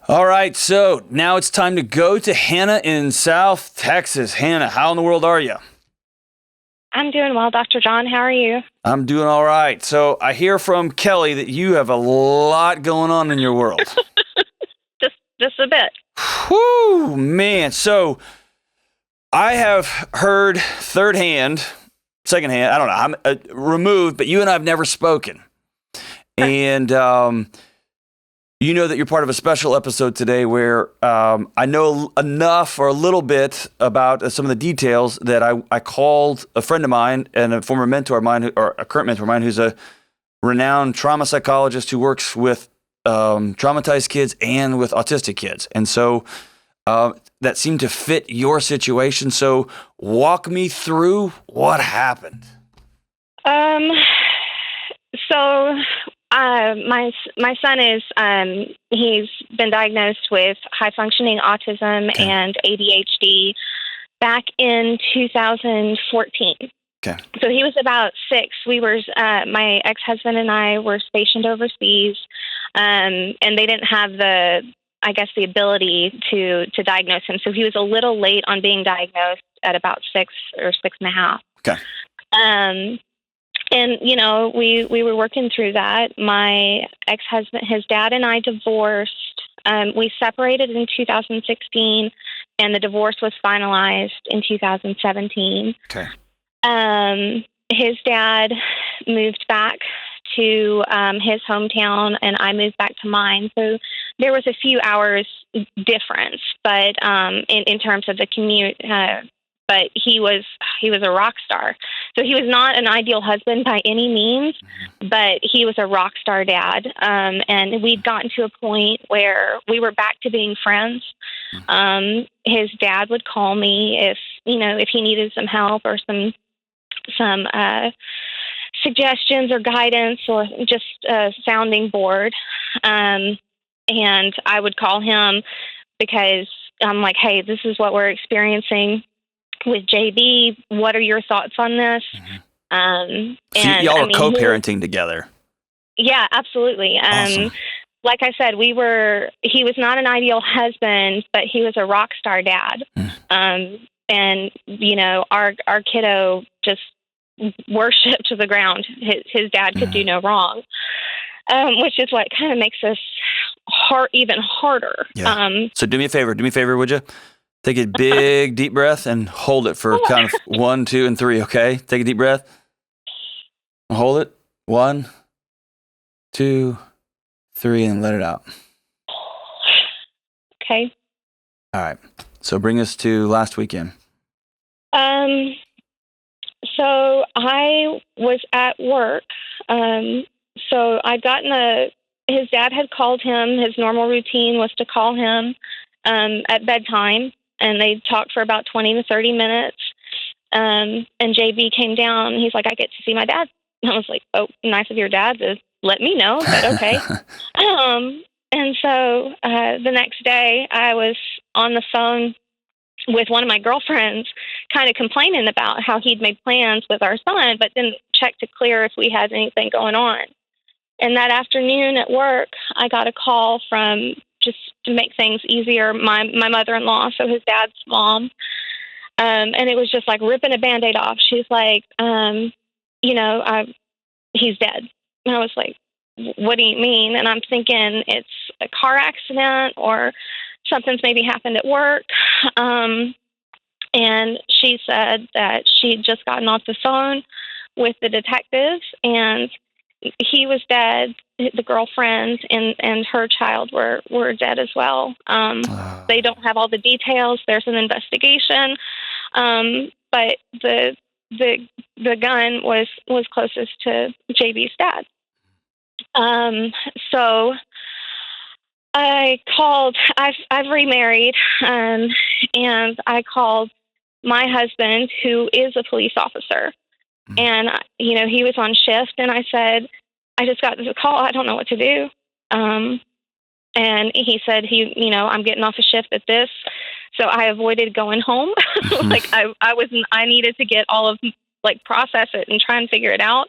All right, so now it's time to go to Hannah in South Texas. Hannah, how in the world are you? I'm doing well, Dr. John. How are you? I'm doing all right. So I hear from Kelly that you have a lot going on in your world. Just a bit. Whew, man. So I have heard secondhand, I don't know, I'm removed, but you and I have never spoken. And you know that you're part of a special episode today where I know enough or a little bit about some of the details that I called a friend of mine and a former mentor of mine, or a current mentor of mine, who's a renowned trauma psychologist who works with traumatized kids and with autistic kids. And so that seemed to fit your situation. So walk me through what happened. So my son is he's been diagnosed with high functioning autism and ADHD back in 2014. Okay. So he was about 6. We were my ex-husband and I were stationed overseas, and they didn't have the ability to diagnose him. So he was a little late on being diagnosed at about 6 or 6.5. Okay. And, you know, we were working through that. My ex-husband, his dad and I divorced. We separated in 2016, and the divorce was finalized in 2017. Okay. His dad moved back to his hometown, and I moved back to mine. So there was a few hours difference, but in terms of the commute. But he was a rock star. So he was not an ideal husband by any means, but he was a rock star dad. And we'd gotten to a point where we were back to being friends. His dad would call me if he needed some help or some suggestions or guidance or just a sounding board. And I would call him because I'm like, hey, this is what we're experiencing with JB. What are your thoughts on this? So y'all are co-parenting together. Yeah, absolutely. Awesome. Like I said, he was not an ideal husband, but he was a rock star dad. And, you know, our kiddo just worshipped to the ground. His dad could do no wrong, which is what kind of makes this even harder. Yeah. So do me a favor, would you? Take a big, deep breath and hold it for kind of 1, 2, and 3, okay? Take a deep breath. Hold it. 1, 2, 3, and let it out. Okay. All right. So bring us to last weekend. So I was at work. So I'd gotten his dad had called him. His normal routine was to call him at bedtime, and they talked for about 20 to 30 minutes. And JB came down. He's like, I get to see my dad. And I was like, oh, nice of your dad to let me know, but okay. And so the next day I was on the phone with one of my girlfriends kind of complaining about how he'd made plans with our son, but didn't check to clear if we had anything going on. And that afternoon at work, I got a call from, just to make things easier, my mother-in-law, so his dad's mom. And it was just like ripping a Band-Aid off. She's like, he's dead. And I was like, what do you mean? And I'm thinking it's a car accident or something's maybe happened at work. And she said that she'd just gotten off the phone with the detective, and he was dead. The girlfriend and her child were dead as well. They don't have all the details. There's an investigation, but the gun was closest to JB's dad. So I called. I've remarried, and I called my husband, who is a police officer, and he was on shift, and I said, I just got this call. I don't know what to do. And he said, I'm getting off a shift at this. So I avoided going home. Like I needed to get all of process it and try and figure it out.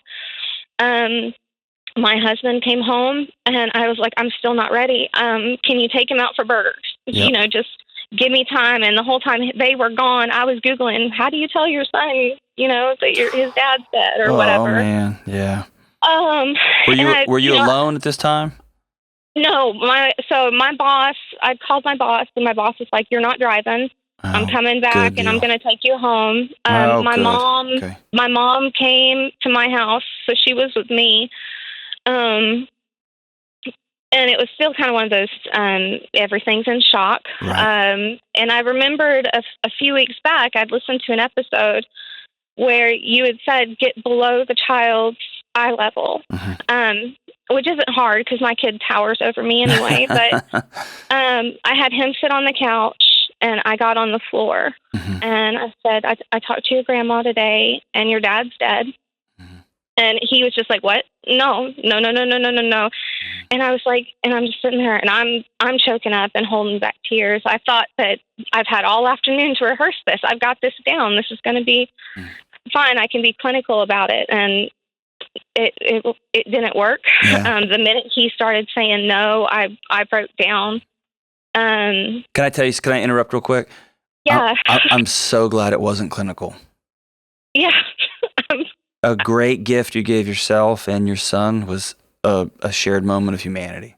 my husband came home, and I was like, I'm still not ready. Can you take him out for burgers? Yep. Just give me time. And the whole time they were gone, I was Googling, how do you tell your son, that his dad's dead or whatever. Oh man, yeah. And were you alone at this time? No, my boss, I called my boss, and my boss was like, you're not driving. I'm coming back, and I'm going to take you home. My mom came to my house, so she was with me. And it was still kind of one of those, everything's in shock. Right. And I remembered a few weeks back, I'd listened to an episode where you had said, get below the child's eye level, which isn't hard because my kid towers over me anyway. But I had him sit on the couch, and I got on the floor, and I said, I talked to your grandma today, and your dad's dead. And he was just like, what? No. And I was like, and I'm just sitting there, and I'm choking up and holding back tears. I thought that I've had all afternoon to rehearse this. I've got this down. This is going to be fine. I can be clinical about it. And it didn't work. Yeah. The minute he started saying no, I broke down. Can I interrupt real quick? Yeah. I'm so glad it wasn't clinical. Yeah. A great gift you gave yourself and your son was a shared moment of humanity.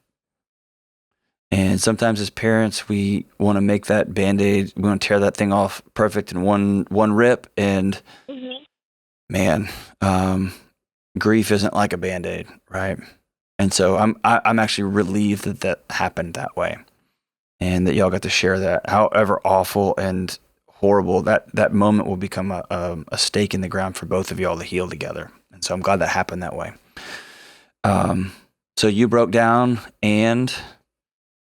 And sometimes as parents, we want to make that Band-Aid, we want to tear that thing off perfect in one rip. And man, grief isn't like a Band-Aid, right? And so I'm actually relieved that happened that way, and that y'all got to share that. However awful and horrible, that moment will become a stake in the ground for both of y'all to heal together. And so I'm glad that happened that way. So you broke down, and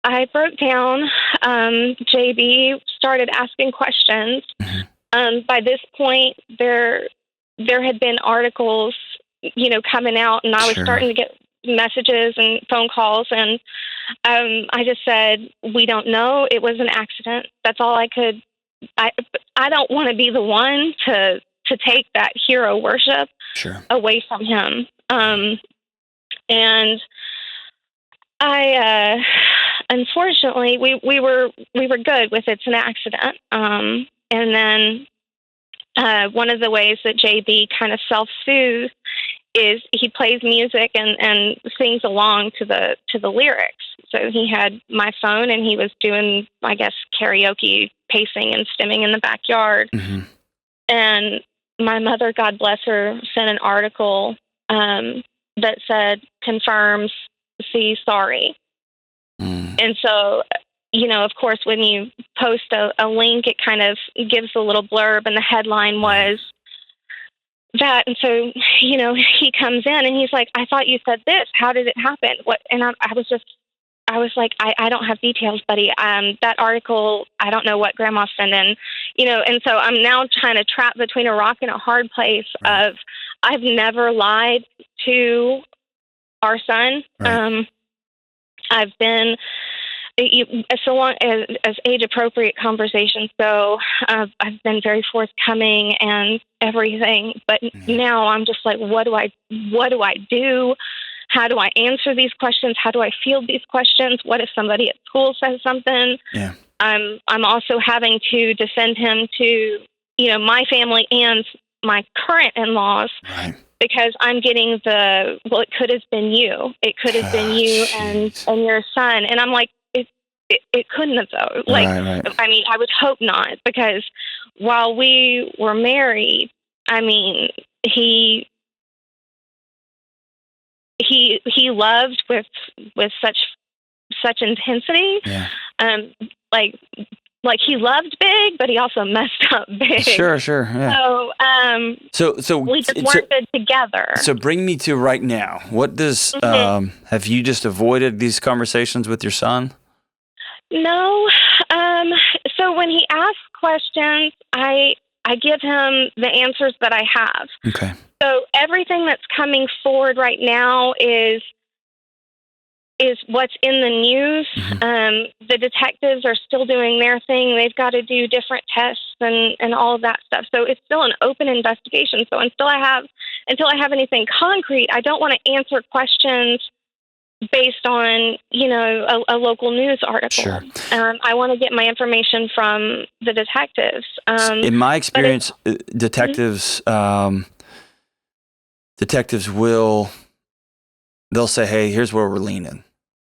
I broke down. JB started asking questions. By this point, there had been articles, coming out, and I was starting to get messages and phone calls, and I just said, we don't know. It was an accident. That's all I could. I don't want to be the one to take that hero worship away from him. And I, unfortunately, we were good with it's an accident. And then one of the ways that JB kind of self-soothes is he plays music and sings along to the lyrics. So he had my phone, and he was doing, I guess, karaoke, pacing and stimming in the backyard. And my mother, God bless her, sent an article that said, confirms, see, sorry. And so, of course, when you post a link, it kind of gives a little blurb, and the headline was that. And so, he comes in, and he's like, I thought you said this. How did it happen? What? And I was like, I don't have details, buddy. That article, I don't know what Grandma's sending, and so I'm now trying to trap between a rock and a hard place of, I've never lied to our son. I've been, so long as age appropriate conversations go, I've been very forthcoming and everything, but now I'm just like, what do I do? How do I answer these questions? How do I field these questions? What if somebody at school says something? Yeah. I'm also having to defend him to, my family and my current in-laws, because I'm getting it could have been you. It could have been you and your son. And I'm like, it couldn't have, though. I mean, I would hope not, because while we were married, I mean, he loved with such intensity. Yeah. Like he loved big, but he also messed up big. Sure. Yeah. So we just weren't good together. So bring me to right now. What does have you just avoided these conversations with your son? No. So when he asks questions, I give him the answers that I have. Okay. So everything that's coming forward right now is is what's in the news. The detectives are still doing their thing. They've got to do different tests and all of that stuff. So it's still an open investigation. So until I have anything concrete, I don't want to answer questions based on, a local news article. Sure. I want to get my information from the detectives. In my experience, detectives they'll say, "Hey, here's where we're leaning."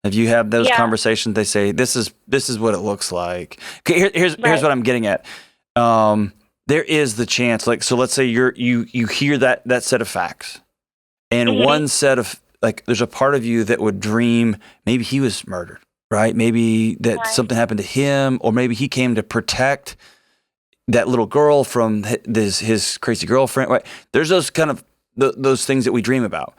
If you have those conversations, they say, "This is what it looks like." Okay, here's what I'm getting at. There is the chance, so let's say you hear that set of facts, and one set of there's a part of you that would dream maybe he was murdered, right? Maybe that something happened to him, or maybe he came to protect that little girl from his crazy girlfriend. Right? There's those kind of those things that we dream about,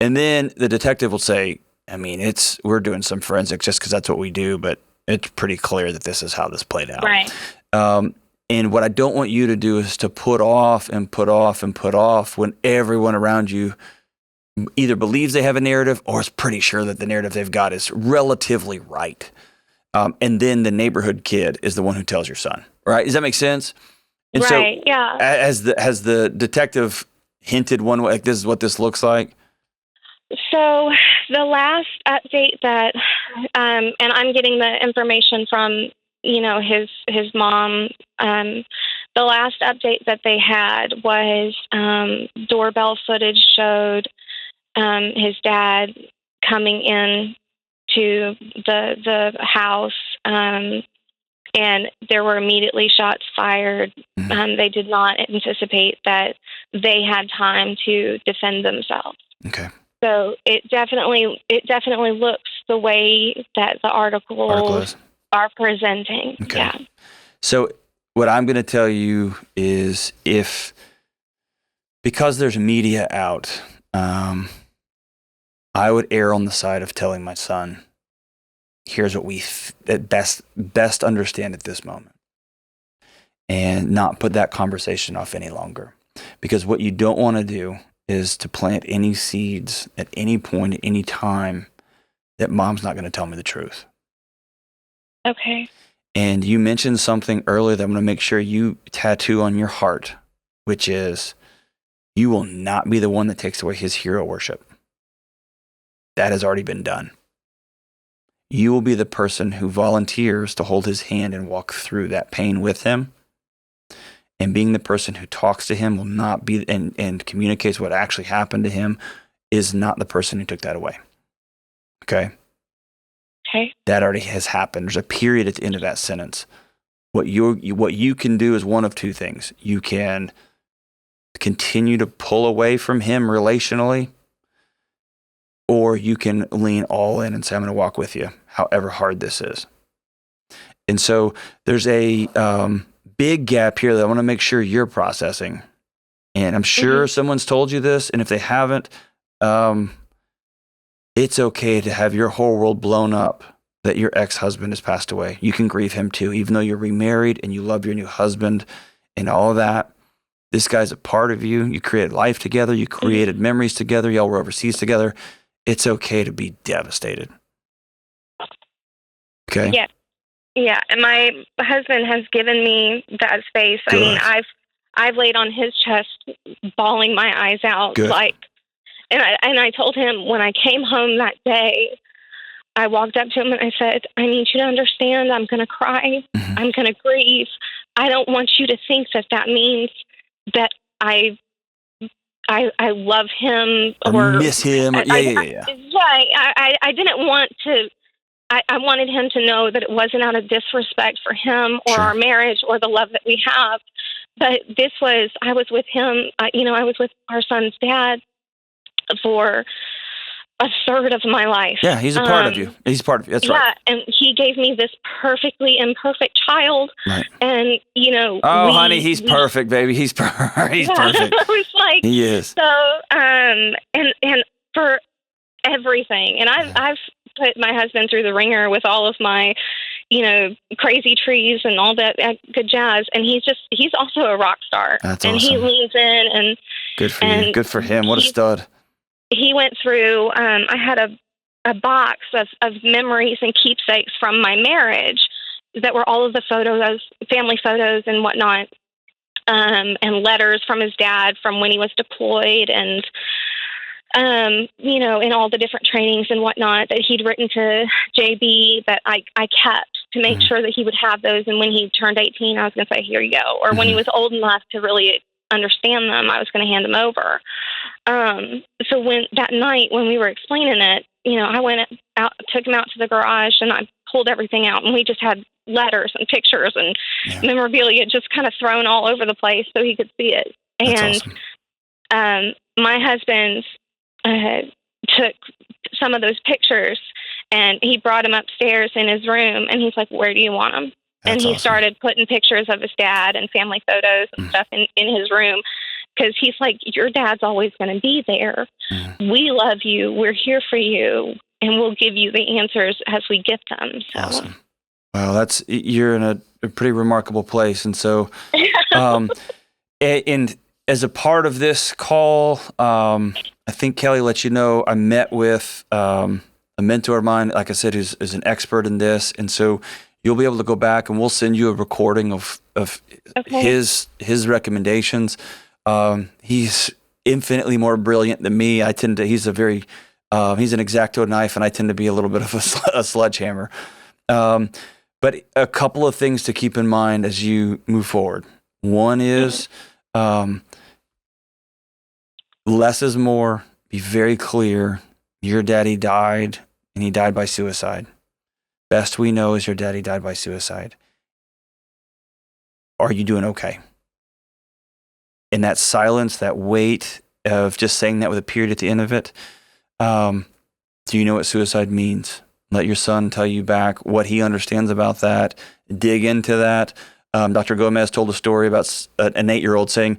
and then the detective will say, "I mean, we're doing some forensics just because that's what we do, but it's pretty clear that this is how this played out." Right. And what I don't want you to do is to put off and put off and put off when everyone around you either believes they have a narrative or is pretty sure that the narrative they've got is relatively right. And then the neighborhood kid is the one who tells your son, right? Does that make sense? And right, yeah. Has the detective hinted one way, this is what this looks like? So the last update that, and I'm getting the information from, his mom, the last update that they had was doorbell footage showed his dad coming in to the house, and there were immediately shots fired. They did not anticipate that they had time to defend themselves. Okay. So it definitely looks the way that the articles are presenting. Okay. Yeah. So what I'm going to tell you is because there's media out, I would err on the side of telling my son, here's what we best understand at this moment, and not put that conversation off any longer. Because what you don't want to do is to plant any seeds at any point, at any time, that mom's not going to tell me the truth. Okay. And you mentioned something earlier that I'm going to make sure you tattoo on your heart, which is you will not be the one that takes away his hero worship. That has already been done. You will be the person who volunteers to hold his hand and walk through that pain with him. And being the person who talks to him will not be and communicates what actually happened to him is not the person who took that away. Okay? Okay. That already has happened. There's a period at the end of that sentence. What you can do is one of two things. You can continue to pull away from him relationally, or you can lean all in and say, I'm going to walk with you, however hard this is. And so there's a big gap here that I want to make sure you're processing. And I'm sure someone's told you this, and if they haven't, it's okay to have your whole world blown up that your ex-husband has passed away. You can grieve him too, even though you're remarried and you love your new husband and all of that. This guy's a part of you. You created life together. You created memories together. Y'all were overseas together. It's okay to be devastated. Okay? Yeah. Yeah. And my husband has given me that space. Good. I mean, I've laid on his chest, bawling my eyes out. Good. And I told him when I came home that day, I walked up to him and I said, I need you to understand I'm going to cry. I'm going to grieve. I don't want you to think that means that I love him or miss him. Yeah. I didn't want to. I wanted him to know that it wasn't out of disrespect for him or our marriage or the love that we have. But I was with him, I was with our son's dad for a third of my life. Yeah, he's a part of you. He's part of you. That's right. Yeah, and he gave me this perfectly imperfect child. Right. And, honey, he's perfect, baby. He's perfect. I was like, he is. So, and for everything. And I've put my husband through the ringer with all of my, crazy trees and all that good jazz. And he's also a rock star. That's and awesome. He leans in and good for you. Good for him. What a stud. He went through, I had a box of memories and keepsakes from my marriage that were all of the photos, family photos and whatnot, and letters from his dad from when he was deployed, and in all the different trainings and whatnot that he'd written to JB that I kept to make sure that he would have those. And when he turned 18, I was going to say, here you go. Or when he was old enough to really understand them, I was going to hand them over. So when that night when we were explaining it, I went out, took him out to the garage, and I pulled everything out, and we just had letters and pictures and memorabilia just kind of thrown all over the place so he could see it. That's And awesome. My husband took some of those pictures, and he brought them upstairs in his room, and he's like, where do you want them? And he started putting pictures of his dad and family photos and stuff in his room, because he's like, your dad's always going to be there. We love you. We're here for you, and we'll give you the answers as we get them. So. Awesome. Wow, you're in a pretty remarkable place. And so, and as a part of this call, I think Kelly let you know I met with a mentor of mine, like I said, who's an expert in this. And so you'll be able to go back, and we'll send you a recording of his recommendations. He's infinitely more brilliant than me. He's an X-Acto knife, and I tend to be a little bit of a sledgehammer. But a couple of things to keep in mind as you move forward. One is less is more. Be very clear. Your daddy died, and he died by suicide. Best we know is your daddy died by suicide. Are you doing okay? In that silence, that weight of just saying that with a period at the end of it, do you know what suicide means? Let your son tell you back what he understands about that. Dig into that. Dr. Gomez told a story about an 8-year-old saying,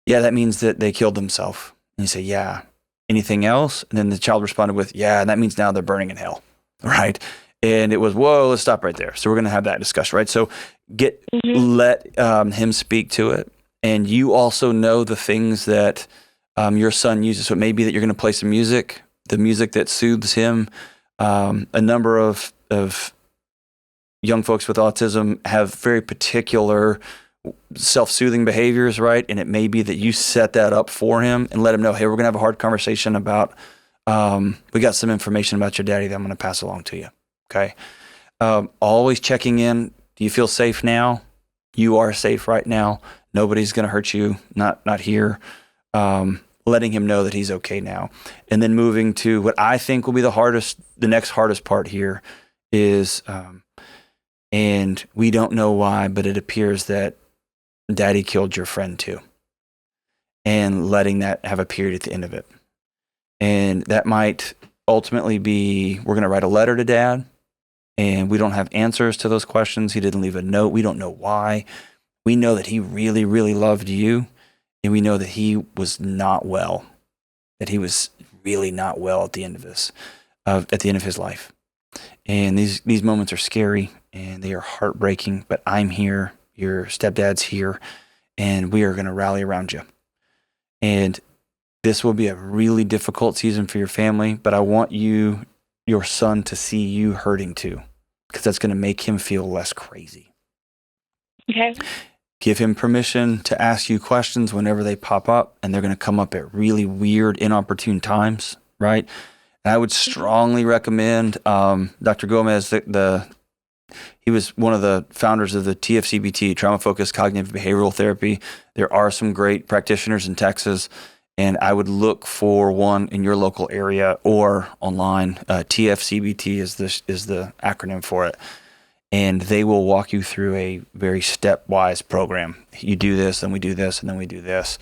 yeah, that means that they killed themselves. And you say, yeah. Anything else? And then the child responded with, yeah, and that means now they're burning in hell, right? And it was, whoa, let's stop right there. So we're going to have that discussion, right? So let him speak to it. And you also know the things that your son uses. So it may be that you're going to play some music, the music that soothes him. A number of young folks with autism have very particular self-soothing behaviors, right? And it may be that you set that up for him and let him know, hey, we're going to have a hard conversation about, we got some information about your daddy that I'm going to pass along to you, okay? Always checking in. Do you feel safe now? You are safe right now. Nobody's going to hurt you, not here. Letting him know that he's okay now. And then moving to what I think will be the next hardest part here is, and we don't know why, but it appears that daddy killed your friend too. And letting that have a period at the end of it. And that might ultimately be, we're going to write a letter to dad, and we don't have answers to those questions. He didn't leave a note. We don't know why. We know that he really, really loved you. And we know that he was not well, that he was really not well at the end of this, at the end of his life. And these moments are scary and they are heartbreaking, but I'm here, your stepdad's here, and we are going to rally around you. And this will be a really difficult season for your family, but I want your son to see you hurting too, because that's going to make him feel less crazy. Okay. Give him permission to ask you questions whenever they pop up, and they're going to come up at really weird, inopportune times, right? And I would strongly recommend Dr. Gomez, he was one of the founders of the TFCBT, Trauma-Focused Cognitive Behavioral Therapy. There are some great practitioners in Texas, and I would look for one in your local area or online. TFCBT is the acronym for it. And they will walk you through a very stepwise program. You do this, then we do this, and then we do this.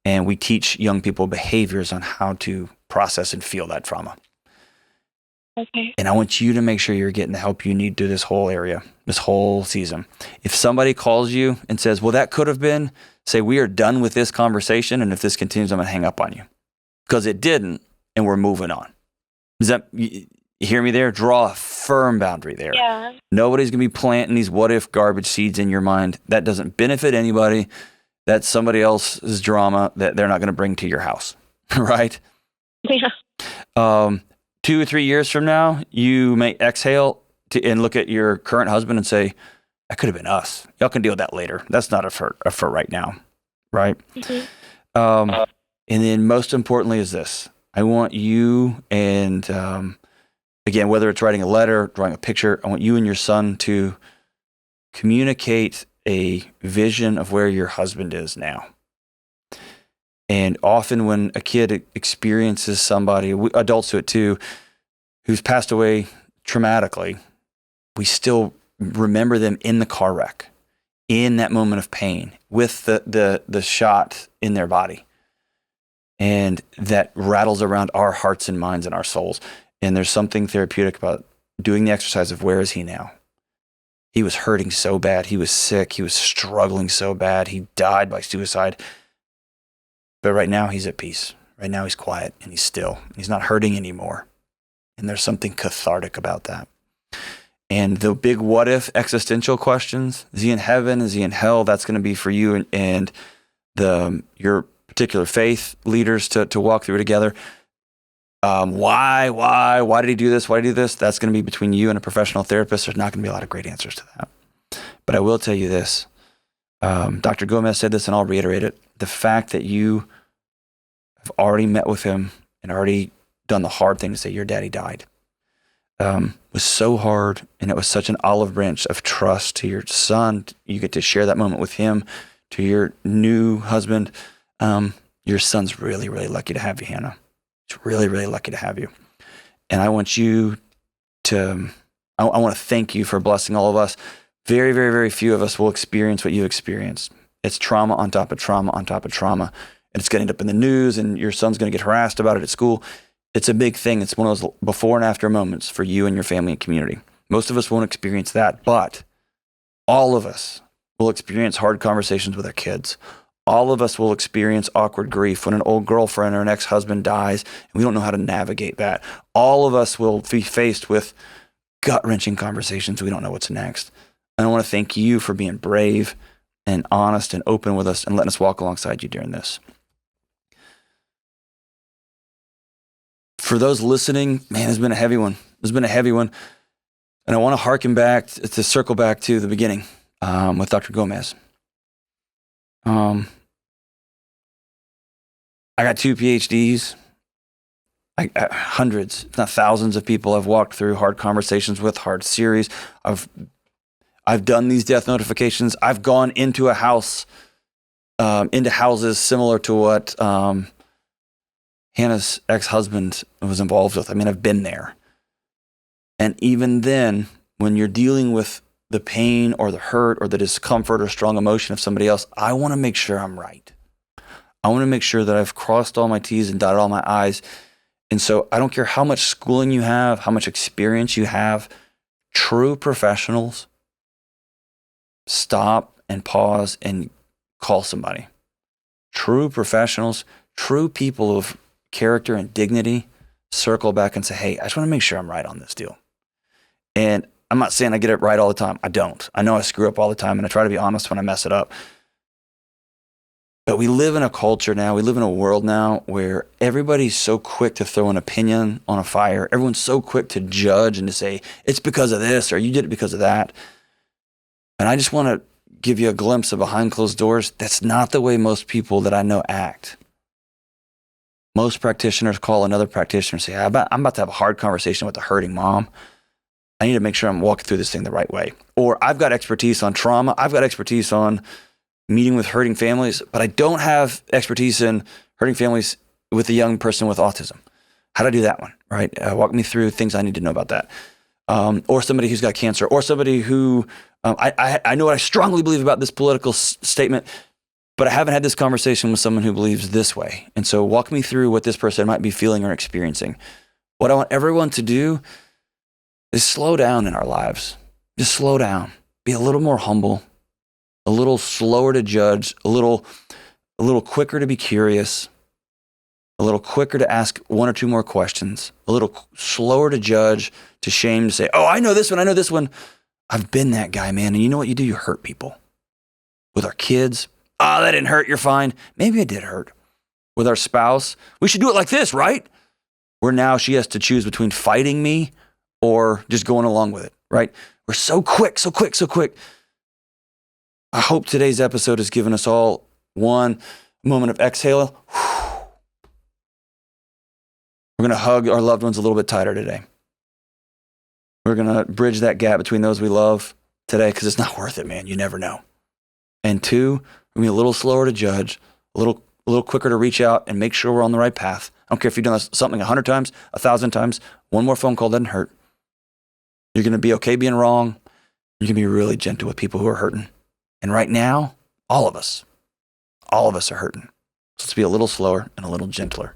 And we teach young people behaviors on how to process and feel that trauma. Okay. And I want you to make sure you're getting the help you need through this whole area, this whole season. If somebody calls you and says, well, that could have been, say, we are done with this conversation, and if this continues, I'm going to hang up on you. Because it didn't, and we're moving on. Does that... You hear me there? Draw a firm boundary there. Yeah. Nobody's going to be planting these what-if garbage seeds in your mind. That doesn't benefit anybody. That's somebody else's drama that they're not going to bring to your house, right? Yeah. 2 or 3 years from now, you may exhale and look at your current husband and say, that could have been us. Y'all can deal with that later. That's not for right now, right? Mhm. And then most importantly is this. I want you and, again, whether it's writing a letter, drawing a picture, I want you and your son to communicate a vision of where your husband is now. And often when a kid experiences somebody, adults do it too, who's passed away traumatically, we still remember them in the car wreck, in that moment of pain, with the shot in their body. And that rattles around our hearts and minds and our souls. And there's something therapeutic about doing the exercise of where is he now? He was hurting so bad. He was sick. He was struggling so bad. He died by suicide. But right now he's at peace. Right now he's quiet and he's still. He's not hurting anymore. And there's something cathartic about that. And the big what if existential questions, is he in heaven? Is he in hell? That's going to be for you and your particular faith leaders to walk through together. Why did he do this? Why did he do this? That's going to be between you and a professional therapist. There's not going to be a lot of great answers to that. But I will tell you this. Dr. Gomez said this, and I'll reiterate it. The fact that you have already met with him and already done the hard thing to say your daddy died was so hard, and it was such an olive branch of trust to your son. You get to share that moment with him, to your new husband. Your son's really, really lucky to have you, Hannah. He's really, really lucky to have you. And I want you to, I want to thank you for blessing all of us. Very, very, very few of us will experience what you experienced. It's trauma on top of trauma on top of trauma. And it's going to end up in the news, and your son's going to get harassed about it at school. It's a big thing. It's one of those before and after moments for you and your family and community. Most of us won't experience that, but all of us will experience hard conversations with our kids. All of us will experience awkward grief when an old girlfriend or an ex-husband dies, and we don't know how to navigate that. All of us will be faced with gut-wrenching conversations. We don't know what's next. And I want to thank you for being brave and honest and open with us and letting us walk alongside you during this. For those listening, man, it's been a heavy one. It's been a heavy one. And I want to harken back, to circle back to the beginning with Dr. Gomez. I got 2 PhDs. Hundreds, if not thousands of people I've walked through hard conversations with, hard series. I've done these death notifications. I've gone into a house, into houses similar to what Hannah's ex-husband was involved with. I mean, I've been there. And even then, when you're dealing with the pain or the hurt or the discomfort or strong emotion of somebody else, I want to make sure I'm right. I want to make sure that I've crossed all my T's and dotted all my I's. And so I don't care how much schooling you have, how much experience you have, true professionals stop and pause and call somebody. True professionals, true people of character and dignity circle back and say, hey, I just want to make sure I'm right on this deal. And I'm not saying I get it right all the time. I don't. I know I screw up all the time, and I try to be honest when I mess it up. But we live in a culture now, we live in a world now where everybody's so quick to throw an opinion on a fire. Everyone's so quick to judge and to say, it's because of this or you did it because of that. And I just want to give you a glimpse of behind closed doors. That's not the way most people that I know act. Most practitioners call another practitioner and say, I'm about to have a hard conversation with a hurting mom. I need to make sure I'm walking through this thing the right way. Or I've got expertise on trauma. I've got expertise on meeting with hurting families, but I don't have expertise in hurting families with a young person with autism. How do I do that one, right? Walk me through things I need to know about that. Or somebody who's got cancer, or somebody who, I know what I strongly believe about this political statement, but I haven't had this conversation with someone who believes this way. And so walk me through what this person might be feeling or experiencing. What I want everyone to do is slow down in our lives. Just slow down. Be a little more humble, a little slower to judge, a little quicker to be curious, a little quicker to ask 1 or 2 more questions, a little slower to judge, to shame, to say, oh, I know this one. I've been that guy, man. And you know what you do? You hurt people. With our kids, oh, that didn't hurt, you're fine. Maybe it did hurt. With our spouse, we should do it like this, right? where now she has to choose between fighting me or just going along with it, right? We're so quick. I hope today's episode has given us all one moment of exhale. We're going to hug our loved ones a little bit tighter today. We're going to bridge that gap between those we love today because it's not worth it, man. You never know. And two, we're going to be a little slower to judge, a little quicker to reach out and make sure we're on the right path. I don't care if you've done something 100 times, 1,000 times. One more phone call doesn't hurt. You're going to be okay being wrong. You're going to be really gentle with people who are hurting. And right now, all of us are hurting. So let's be a little slower and a little gentler.